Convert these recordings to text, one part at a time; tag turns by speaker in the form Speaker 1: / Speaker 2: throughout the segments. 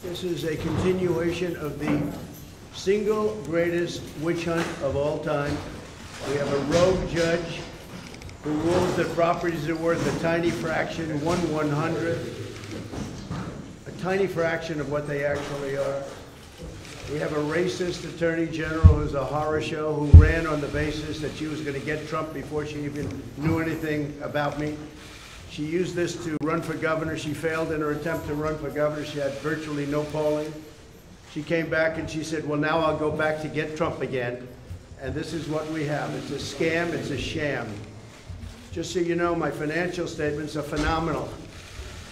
Speaker 1: This is a continuation of the single greatest witch hunt of all time. We have a rogue judge who rules that properties are worth a tiny fraction, 1/100th, a tiny fraction of what they actually are. We have a racist attorney general who's a horror show, who ran on the basis that she was going to get Trump before she even knew anything about me. She used this to run for governor. She failed in her attempt to run for governor. She had virtually no polling. She came back and she said, well, now I'll go back to get Trump again. And this is what we have. It's a scam. It's a sham. Just so you know, my financial statements are phenomenal.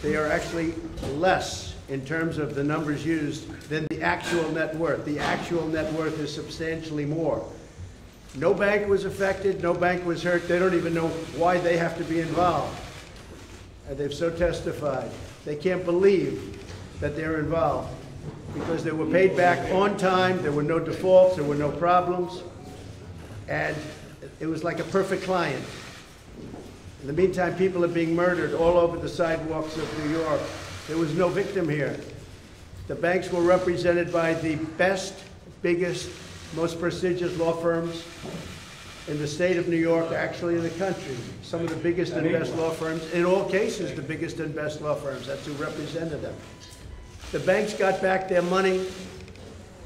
Speaker 1: They are actually less in terms of the numbers used than the actual net worth. The actual net worth is substantially more. No bank was affected. No bank was hurt. They don't even know why they have to be involved. And they've so testified. They can't believe that they're involved because they were paid back on time. There were no defaults. There were no problems. And it was like a perfect client. In the meantime, people are being murdered all over the sidewalks of New York. There was no victim here. The banks were represented by the best, biggest, most prestigious law firms in the state of New York, actually in the country. Some of the biggest and best law firms. In all cases, the biggest and best law firms. That's who represented them. The banks got back their money.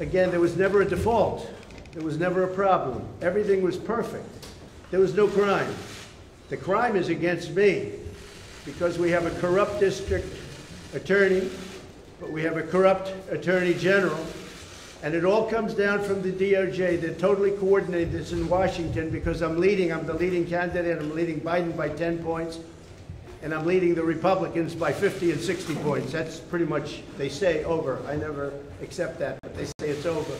Speaker 1: Again, there was never a default. There was never a problem. Everything was perfect. There was no crime. The crime is against me because we have a corrupt district attorney, but we have a corrupt attorney general. And it all comes down from the DOJ. They're totally coordinated this in Washington because I'm the leading candidate. I'm leading Biden by 10 points. And I'm leading the Republicans by 50 and 60 points. That's pretty much, they say, over. I never accept that, but they say it's over.